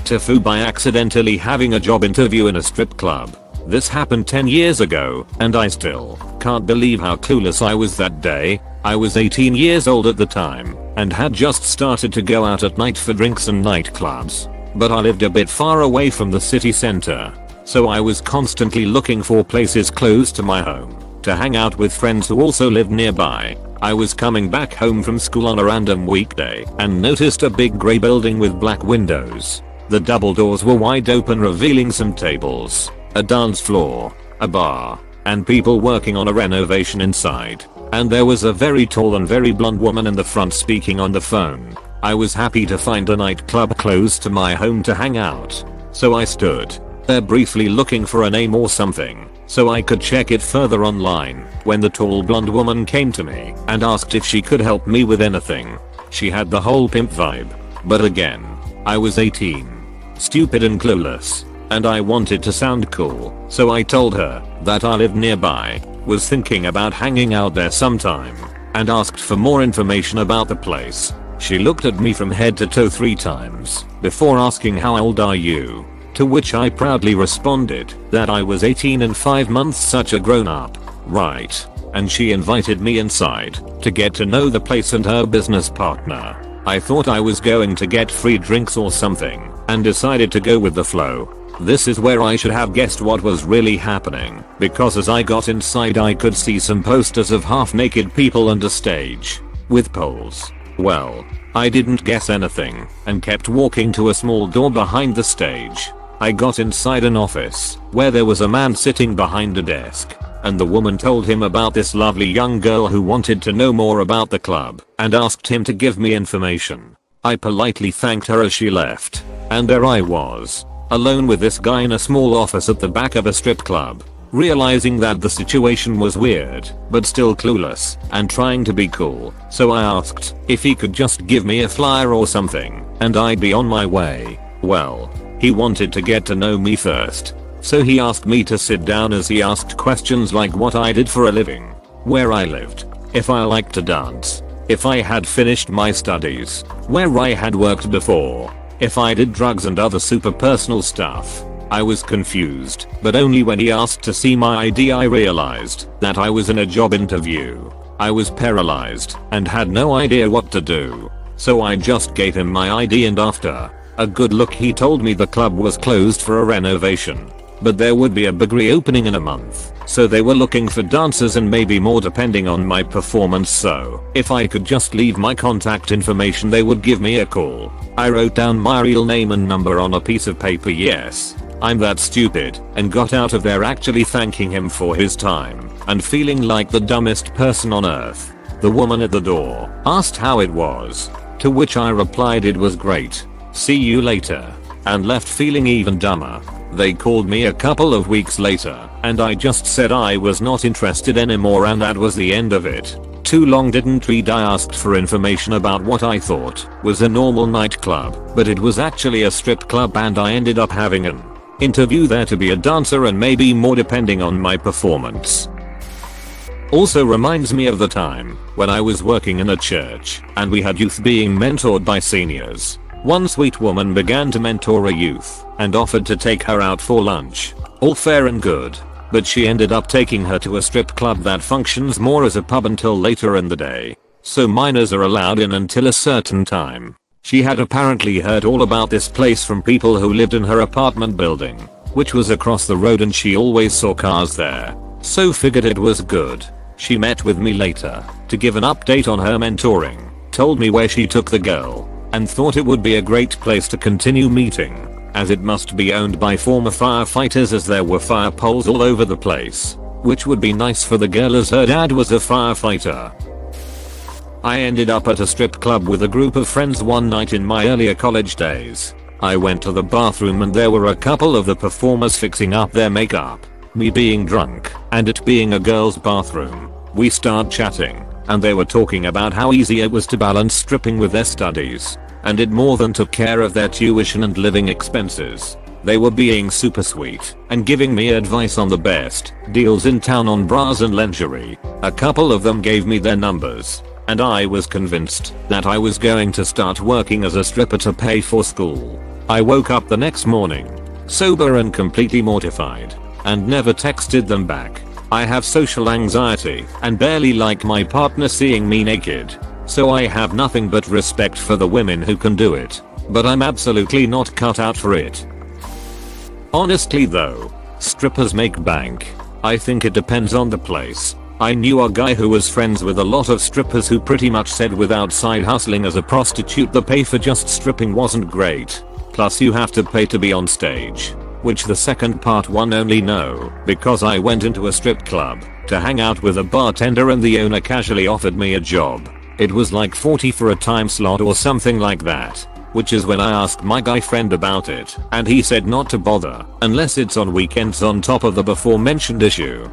TIFU by accidentally having a job interview in a strip club. This happened 10 years ago, and I still can't believe how clueless I was that day. I was 18 years old at the time, and had just started to go out at night for drinks and nightclubs. But I lived a bit far away from the city center, so I was constantly looking for places close to my home to hang out with friends who also lived nearby. I was coming back home from school on a random weekday and noticed a big grey building with black windows. The double doors were wide open, revealing some tables, a dance floor, a bar, and people working on a renovation inside. And there was a very tall and very blonde woman in the front speaking on the phone. I was happy to find a nightclub close to my home to hang out, so I stood there briefly looking for a name or something so I could check it further online, when the tall blonde woman came to me and asked if she could help me with anything. She had the whole pimp vibe, but again, I was 18, stupid and clueless, and I wanted to sound cool, so I told her that I lived nearby, was thinking about hanging out there sometime, and asked for more information about the place. She looked at me from head to toe 3 times before asking, "How old are you?" To which I proudly responded that I was 18 and 5 months, such a grown up, right? And she invited me inside to get to know the place and her business partner. I thought I was going to get free drinks or something and decided to go with the flow. This is where I should have guessed what was really happening, because as I got inside I could see some posters of half-naked people and a stage with poles. Well, I didn't guess anything and kept walking to a small door behind the stage. I got inside an office where there was a man sitting behind a desk, and the woman told him about this lovely young girl who wanted to know more about the club and asked him to give me information. I politely thanked her as she left, and there I was, alone with this guy in a small office at the back of a strip club, realizing that the situation was weird, but still clueless, and trying to be cool. So I asked if he could just give me a flyer or something, and I'd be on my way. Well, he wanted to get to know me first, so he asked me to sit down as he asked questions like what I did for a living, where I lived, if I liked to dance, if I had finished my studies, where I had worked before, if I did drugs and other super personal stuff. I was confused, but only when he asked to see my ID I realized that I was in a job interview. I was paralyzed and had no idea what to do, so I just gave him my ID, and after a good look he told me the club was closed for a renovation, but there would be a big reopening in a month, so they were looking for dancers and maybe more depending on my performance, so if I could just leave my contact information they would give me a call. I wrote down my real name and number on a piece of paper. Yes, I'm that stupid, and got out of there actually thanking him for his time and feeling like the dumbest person on earth. The woman at the door asked how it was, to which I replied it was great, see you later, and left feeling even dumber. They called me a couple of weeks later, and I just said I was not interested anymore, and that was the end of it. Too long didn't read. I asked for information about what I thought was a normal nightclub, but it was actually a strip club, and I ended up having an interview there to be a dancer and maybe more depending on my performance. Also reminds me of the time when I was working in a church and we had youth being mentored by seniors. One sweet woman began to mentor a youth and offered to take her out for lunch. All fair and good, but she ended up taking her to a strip club that functions more as a pub until later in the day, so minors are allowed in until a certain time. She had apparently heard all about this place from people who lived in her apartment building, which was across the road, and she always saw cars there, so figured it was good. She met with me later to give an update on her mentoring, told me where she took the girl, and thought it would be a great place to continue meeting, as it must be owned by former firefighters as there were fire poles all over the place, which would be nice for the girl as her dad was a firefighter. I ended up at a strip club with a group of friends one night in my earlier college days. I went to the bathroom and there were a couple of the performers fixing up their makeup. Me being drunk, and it being a girl's bathroom, we start chatting, and they were talking about how easy it was to balance stripping with their studies, and it more than took care of their tuition and living expenses. They were being super sweet and giving me advice on the best deals in town on bras and lingerie. A couple of them gave me their numbers, and I was convinced that I was going to start working as a stripper to pay for school. I woke up the next morning, sober and completely mortified, and never texted them back. I have social anxiety and barely like my partner seeing me naked, so I have nothing but respect for the women who can do it, but I'm absolutely not cut out for it. Honestly though, strippers make bank. I think it depends on the place. I knew a guy who was friends with a lot of strippers who pretty much said without side hustling as a prostitute the pay for just stripping wasn't great. Plus you have to pay to be on stage. Which the second part one only know because I went into a strip club to hang out with a bartender and the owner casually offered me a job. It was like $40 for a time slot or something like that. Which is when I asked my guy friend about it and he said not to bother unless it's on weekends on top of the before mentioned issue.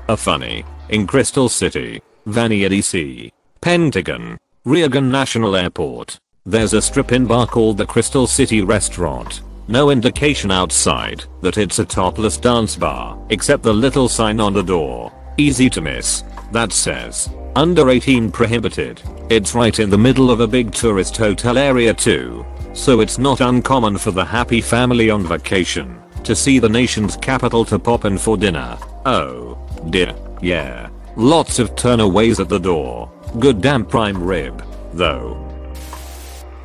A funny, in Crystal City, Vania DC, Pentagon, Reagan National Airport, there's a strip-in bar called the Crystal City Restaurant. No indication outside that it's a topless dance bar except the little sign on the door, easy to miss, that says, under 18 prohibited. It's right in the middle of a big tourist hotel area too, so it's not uncommon for the happy family on vacation to see the nation's capital to pop in for dinner. Oh dear, yeah. Lots of turnaways at the door. Good damn prime rib, though.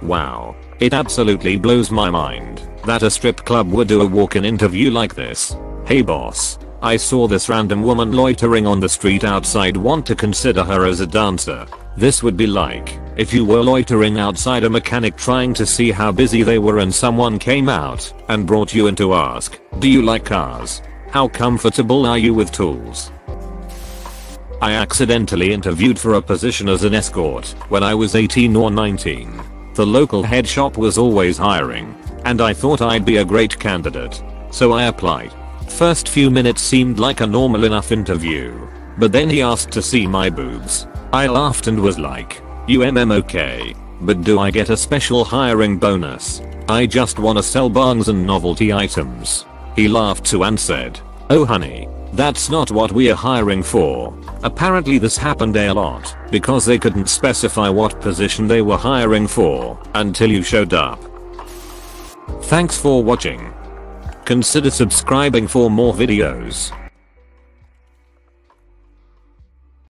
Wow, it absolutely blows my mind that a strip club would do a walk-in interview like this. Hey boss, I saw this random woman loitering on the street outside, want to consider her as a dancer. This would be like if you were loitering outside a mechanic trying to see how busy they were and someone came out and brought you in to ask, do you like cars? How comfortable are you with tools? I accidentally interviewed for a position as an escort when I was 18 or 19. The local head shop was always hiring, and I thought I'd be a great candidate, so I applied. First few minutes seemed like a normal enough interview, but then he asked to see my boobs. I laughed and was like, okay, but do I get a special hiring bonus? I just wanna sell Barnes and novelty items. He laughed too and said, oh honey, that's not what we're hiring for. Apparently this happened a lot because they couldn't specify what position they were hiring for until you showed up. Thanks for watching. Consider subscribing for more videos.